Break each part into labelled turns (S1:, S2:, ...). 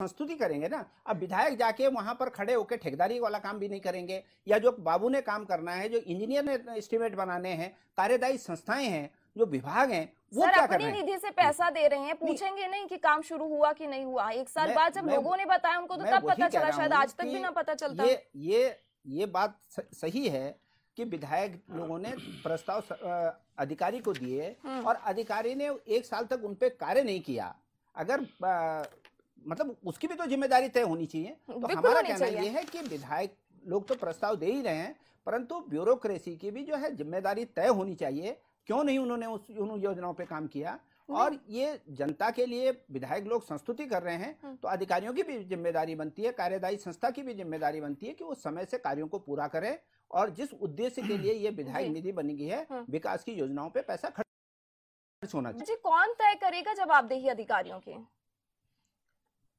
S1: संस्तुति करेंगे ना। अब विधायक जाके वहां पर खड़े होकर ठेकेदारी वाला काम भी नहीं करेंगे, या जो बाबू ने काम करना है, जो इंजीनियर ने एस्टिमेट बनाने हैं, कार्यदायी संस्थाएं हैं, जो विभाग हैं, वो क्या कर रहे हैं?
S2: निधि से पैसा दे रहे हैं, पूछेंगे नहीं कि काम शुरू हुआ कि नहीं हुआ। एक साल बाद जब लोगों ने बताया उनको तो तब पता चला, शायद आज तक भी ना पता चलता।
S1: ये बात सही है कि विधायक लोगों ने प्रस्ताव अधिकारी को दिए और अधिकारी ने 1 साल तक उन पे कार्य नहीं किया। अगर मतलब उसकी भी तो जिम्मेदारी तय होनी चाहिए। तो हमारा कहना यह है कि विधायक लोग तो प्रस्ताव दे ही रहे हैं, परंतु ब्यूरोक्रेसी की भी जो है जिम्मेदारी तय होनी चाहिए। क्यों नहीं उन्होंने उन योजनाओं पे काम किया? और ये जनता के लिए विधायक लोग संस्तुति कर रहे हैं, तो अधिकारियों की भी जिम्मेदारी बनती है, कार्यदायी संस्था की भी जिम्मेदारी बनती है कि वो समय से कार्यों को पूरा करें और जिस उद्देश्य के लिए ये विधायक निधि बनी गई है, विकास की योजनाओं पे पैसा खर्च होना चाहिए।
S2: जी, कौन तय करेगा जवाबदेही अधिकारियों की?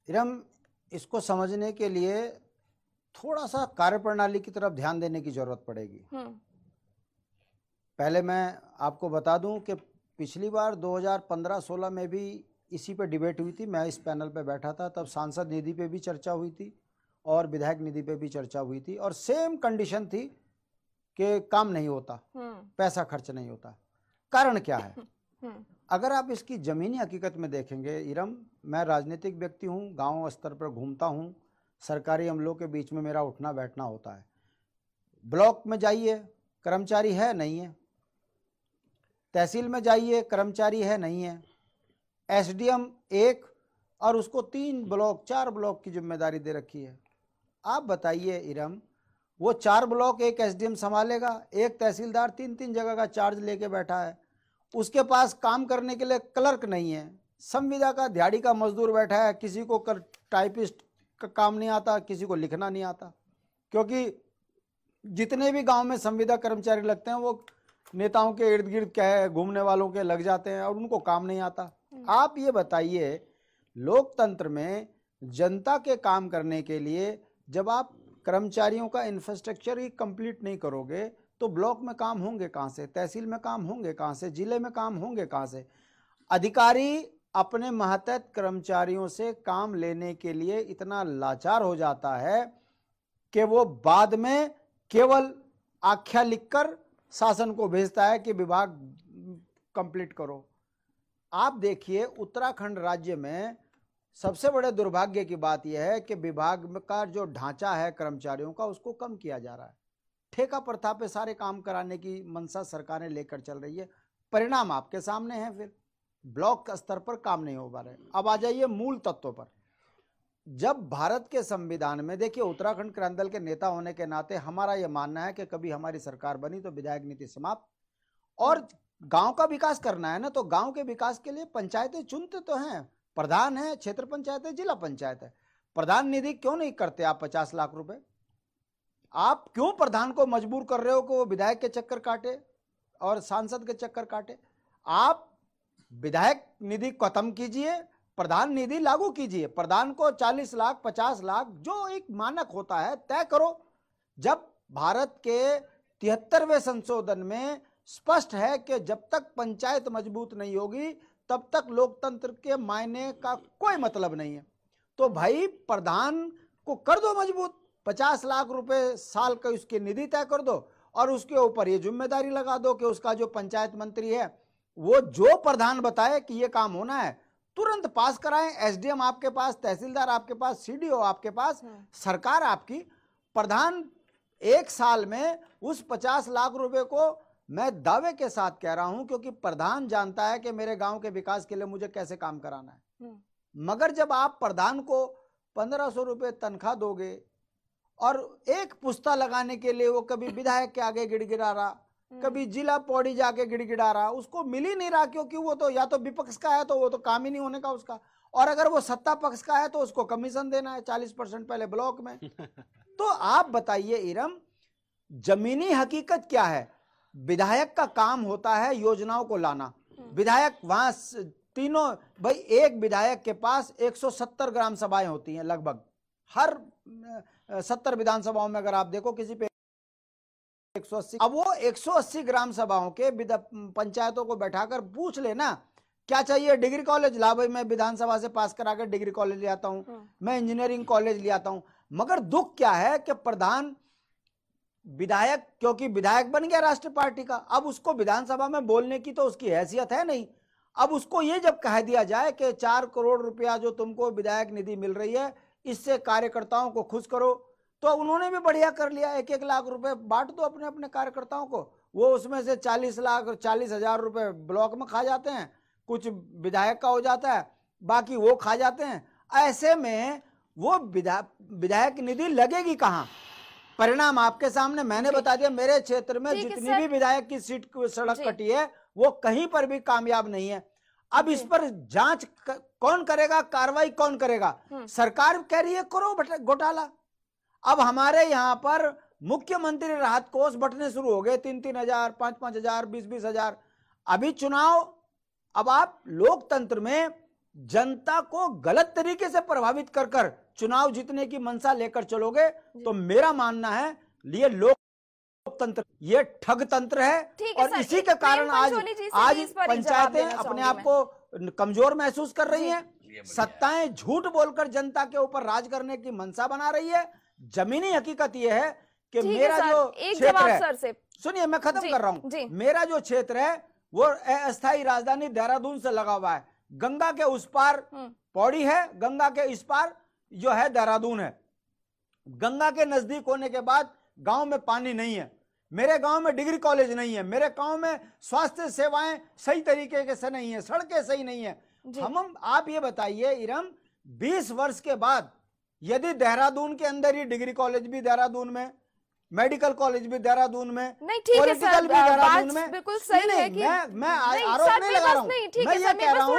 S3: इरम, इसको समझने के लिए थोड़ा सा कार्यप्रणाली की तरफ ध्यान देने की जरूरत पड़ेगी। पहले मैं आपको बता दूं कि पिछली बार 2015-16 में भी इसी पे डिबेट हुई थी। मैं इस पैनल पे बैठा था, तब सांसद निधि पे भी चर्चा हुई थी और विधायक निधि पे भी चर्चा हुई थी, और सेम कंडीशन थी कि काम नहीं होता, पैसा खर्च नहीं होता। कारण क्या है? अगर आप इसकी जमीनी हकीकत में देखेंगे इरम, मैं राजनीतिक व्यक्ति हूँ, गांव स्तर पर घूमता हूँ, सरकारी अमलों के बीच में मेरा उठना बैठना होता है। ब्लॉक में जाइए, कर्मचारी है नहीं है। तहसील में जाइए, कर्मचारी है नहीं है। एसडीएम एक और उसको 3 ब्लॉक 4 ब्लॉक की जिम्मेदारी दे रखी है। आप बताइए इरम, वो 4 ब्लॉक एक एसडीएम संभालेगा? एक तहसीलदार 3-3 जगह का चार्ज लेके बैठा है, उसके पास काम करने के लिए क्लर्क नहीं है, संविदा का दिहाड़ी का मजदूर बैठा है, किसी को टाइपिस्ट का काम नहीं आता, किसी को लिखना नहीं आता। क्योंकि जितने भी गांव में संविदा कर्मचारी लगते हैं वो नेताओं के इर्द गिर्द क्या घूमने वालों के लग जाते हैं और उनको काम नहीं आता। आप ये बताइए, लोकतंत्र में जनता के काम करने के लिए जब आप कर्मचारियों का इंफ्रास्ट्रक्चर ही कंप्लीट नहीं करोगे तो ब्लॉक में काम होंगे कहाँ से? तहसील में काम होंगे कहाँ से? जिले में काम होंगे कहाँ से? अधिकारी अपने महत्वपूर्ण कर्मचारियों से काम लेने के लिए इतना लाचार हो जाता है कि वो बाद में केवल आख्या लिखकर शासन को भेजता है कि विभाग कंप्लीट करो। आप देखिए, उत्तराखंड राज्य में सबसे बड़े दुर्भाग्य की बात यह है कि विभाग का जो ढांचा है कर्मचारियों का, उसको कम किया जा रहा है। ठेका प्रथा पे सारे काम कराने की मंशा सरकारें लेकर चल रही है। परिणाम आपके सामने है। फिर ब्लॉक स्तर पर काम नहीं हो पा रहे। अब आ जाइए मूल तत्वों पर। जब भारत के संविधान में, देखिए, उत्तराखंड क्रांति दल के नेता होने के नाते हमारा यह मानना है कि कभी हमारी सरकार बनी तो विधायक नीति समाप्त, और गांव का विकास करना है ना, तो गांव के विकास के लिए पंचायतें चुनते तो हैं, प्रधान है, क्षेत्र पंचायत है, जिला पंचायत है। प्रधान निधि क्यों नहीं करते आप 50 लाख रुपए? आप क्यों प्रधान को मजबूर कर रहे हो कि वो विधायक के चक्कर काटे और सांसद के चक्कर काटे? आप विधायक निधि खत्म कीजिए, प्रधान निधि लागू कीजिए। प्रधान को 40 लाख 50 लाख जो एक मानक होता है तय करो। जब भारत के 73वें संशोधन में स्पष्ट है कि जब तक पंचायत मजबूत नहीं होगी तब तक लोकतंत्र के मायने का कोई मतलब नहीं है। तो भाई, प्रधान को कर दो मजबूत, 50 लाख रुपए साल का उसकी निधि तय कर दो और उसके ऊपर ये जिम्मेदारी लगा दो कि उसका जो पंचायत मंत्री है वो जो प्रधान बताए कि ये काम होना है तुरंत पास कराएं। एसडीएम आपके पास, तहसीलदार आपके पास, सीडीओ आपके पास, सरकार आपकी। प्रधान 1 साल में उस 50 लाख रुपए को, मैं दावे के साथ कह रहा हूं क्योंकि प्रधान जानता है कि मेरे गांव के विकास के लिए मुझे कैसे काम कराना है। मगर जब आप प्रधान को 1500 रुपए तनख्वाह दोगे और एक पुस्ता लगाने के लिए वो कभी विधायक के आगे गिड़गिड़ा रहा, कभी जिला पौड़ी जाके गिड़गिड़ा रहा, उसको मिल ही नहीं रहा, क्योंकि वो तो या तो विपक्ष का है तो वो तो काम ही नहीं होने का उसका, और अगर वो सत्ता पक्ष का है तो उसको कमीशन देना है 40% पहले ब्लॉक में। तो आप बताइए इरम, जमीनी हकीकत क्या है? विधायक का काम होता है योजनाओं को लाना। विधायक वहां तीनों, भाई, एक विधायक के पास 170 ग्राम सभाएं होती हैं लगभग हर 70 विधानसभाओं में। अगर आप देखो किसी पे 180, अब वो 180 ग्राम सभाओं के पंचायतों को बैठाकर पूछ लेना क्या चाहिए? डिग्री कॉलेज ला भाई, मैं विधानसभा से पास करा के डिग्री कॉलेज ले आता हूं, मैं इंजीनियरिंग कॉलेज ले आता हूं। मगर दुख क्या है कि प्रधान विधायक, क्योंकि विधायक बन गया राष्ट्रीय पार्टी का, अब उसको विधानसभा में बोलने की तो उसकी हैसियत है नहीं। अब उसको ये जब कह दिया जाए कि 4 करोड़ रुपया जो तुमको विधायक निधि मिल रही है, इससे कार्यकर्ताओं को खुश करो, तो उन्होंने भी बढ़िया कर लिया। 1-1 लाख रुपए बांट दो अपने अपने कार्यकर्ताओं को, वो उसमें से 40,000 रुपए ब्लॉक में खा जाते हैं, कुछ विधायक का हो जाता है, बाकी वो खा जाते हैं। ऐसे में वो विधायक निधि लगेगी कहाँ? परिणाम आपके सामने, मैंने बता दिया। मेरे क्षेत्र में जितनी भी विधायक की सीट सड़क कटी है, वो कहीं पर भी कामयाब नहीं है। अब इस पर जांच कौन करेगा, कार्रवाई कौन करेगा? सरकार कह रही है करो घोटाला। अब हमारे यहाँ पर मुख्यमंत्री राहत कोष बंटने शुरू हो गए, 3-3 हजार, 5-5 हजार, 20-20 हजार। अभी चुनाव, अब आप लोकतंत्र में जनता को गलत तरीके से प्रभावित कर कर चुनाव जीतने की मंशा लेकर चलोगे तो मेरा मानना है ये लोकतंत्र, ये ठग तंत्र है। और इसी के कारण आज पंचायतें अपने आप को कमजोर महसूस कर रही हैं। सत्ताएं झूठ बोलकर जनता के ऊपर राज करने की मंशा बना रही है। जमीनी हकीकत यह है कि मेरा जो क्षेत्र है, सुनिए मैं खत्म कर रहा हूं, मेरा जो क्षेत्र है वो अस्थायी राजधानी देहरादून से लगा हुआ है। गंगा के उस पार पौड़ी है, गंगा के इस पार जो है देहरादून है। गंगा के नजदीक होने के बाद गांव में पानी नहीं है, मेरे गांव में डिग्री कॉलेज नहीं है, मेरे गांव में स्वास्थ्य सेवाएं सही तरीके से नहीं है, सड़कें सही नहीं है। आप ये बताइए इरम, 20 वर्ष के बाद यदि देहरादून के अंदर ही डिग्री कॉलेज भी देहरादून में, मेडिकल कॉलेज भी देहरादून में, पॉलिटिकल भी देहरादून में,
S2: बिल्कुल सही है कि
S3: मैं आरोप नहीं लगा रहा हूँ, मैं ये कह रहा हूँ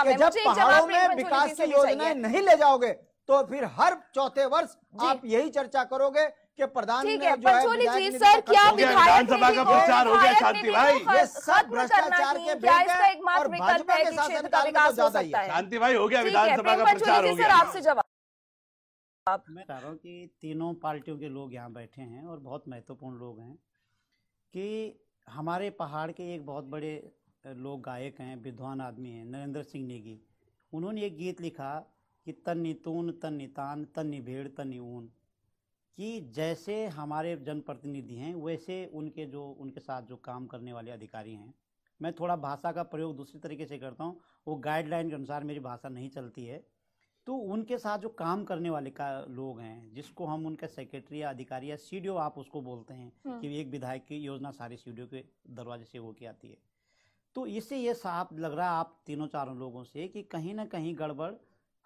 S3: कि जब पहाड़ों में विकास की योजनाएं नहीं ले जाओगे तो फिर हर चौथे वर्ष आप यही चर्चा करोगे कि प्रधान ने जो है
S2: सर क्या
S4: विधानसभा का प्रचार हो गया शांति भाई,
S3: ये सब भ्रष्टाचार के बेग है और भाजपा के शासनकाल में तो ज्यादा ही।
S4: शांति भाई हो गया, विधानसभा का प्रचार हो गया।
S2: आपसे जवाब
S5: मैं कह रहा हूँ कि तीनों पार्टियों के लोग यहाँ बैठे हैं और बहुत महत्वपूर्ण लोग हैं कि हमारे पहाड़ के एक बहुत बड़े लोग गायक हैं, विद्वान आदमी हैं, नरेंद्र सिंह नेगी। उन्होंने एक गीत लिखा कि तन्नी तून तन्नी तान तन्नी भेड़ तन्नी ऊन, कि जैसे हमारे जनप्रतिनिधि हैं वैसे उनके साथ जो काम करने वाले अधिकारी हैं। मैं थोड़ा भाषा का प्रयोग दूसरी तरीके से करता हूँ, वो गाइडलाइन के अनुसार मेरी भाषा नहीं चलती है। तो उनके साथ जो काम करने वाले लोग हैं, जिसको हम उनका सेक्रेटरी या अधिकारी या सीडीओ आप उसको बोलते हैं कि एक विधायक की योजना सारे सीडीओ के दरवाजे से होके आती है। तो इससे ये साफ लग रहा है आप तीनों चारों लोगों से कि कहीं ना कहीं गड़बड़,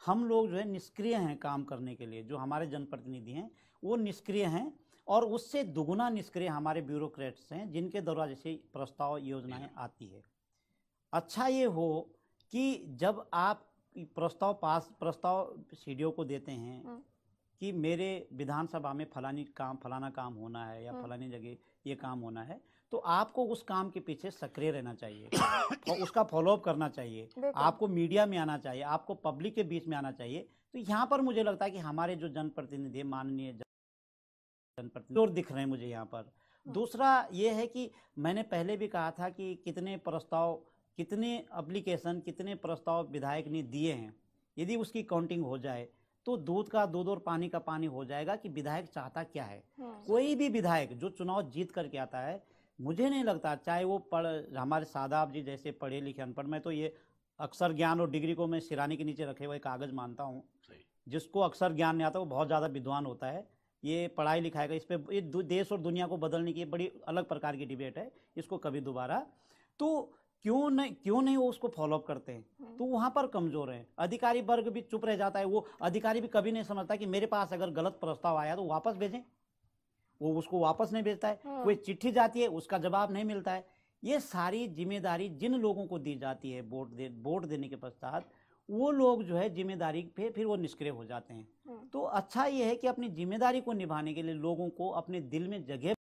S5: हम लोग जो है निष्क्रिय हैं काम करने के लिए। जो हमारे जनप्रतिनिधि हैं वो निष्क्रिय हैं और उससे दुगुना निष्क्रिय हमारे ब्यूरोक्रेट्स हैं जिनके दरवाजे से प्रस्ताव योजनाएं आती है। अच्छा ये हो कि जब आप प्रस्ताव सीडीओ को देते हैं कि मेरे विधानसभा में फलाना काम होना है या फलानी जगह ये काम होना है, तो आपको उस काम के पीछे सक्रिय रहना चाहिए और उसका फॉलोअप करना चाहिए, आपको मीडिया में आना चाहिए, आपको पब्लिक के बीच में आना चाहिए। तो यहाँ पर मुझे लगता है कि हमारे जो जनप्रतिनिधि, माननीय जनप्रतिनिधि और दिख रहे हैं मुझे यहाँ पर। दूसरा ये है कि मैंने पहले भी कहा था कि कितने एप्लीकेशन, कितने प्रस्ताव विधायक ने दिए हैं, यदि उसकी काउंटिंग हो जाए तो दूध का दूध और पानी का पानी हो जाएगा कि विधायक चाहता क्या है। कोई भी विधायक जो चुनाव जीत करके आता है, मुझे नहीं लगता, चाहे वो हमारे सादाब जी जैसे पढ़े लिखे अनपढ़, मैं तो ये अक्षर ज्ञान और डिग्री को मैं सिराने के नीचे रखे हुए कागज मानता हूँ। जिसको अक्षर ज्ञान नहीं आता वो बहुत ज़्यादा विद्वान होता है। ये पढ़ाई लिखाई का, इस पर देश और दुनिया को बदलने की बड़ी अलग प्रकार की डिबेट है, इसको कभी दोबारा। तो क्यों नहीं वो उसको फॉलोअप करते हैं, तो वहां पर कमजोर है। अधिकारी वर्ग भी चुप रह जाता है, वो अधिकारी भी कभी नहीं समझता कि मेरे पास अगर गलत प्रस्ताव आया तो वापस भेजें, वो उसको वापस नहीं भेजता है। कोई चिट्ठी जाती है, उसका जवाब नहीं मिलता है। ये सारी जिम्मेदारी जिन लोगों को दी जाती है वोट देने के पश्चात, वो लोग जो है जिम्मेदारी पे फिर वो निष्क्रिय हो जाते हैं। तो अच्छा ये है कि अपनी जिम्मेदारी को निभाने के लिए लोगों को अपने दिल में जगह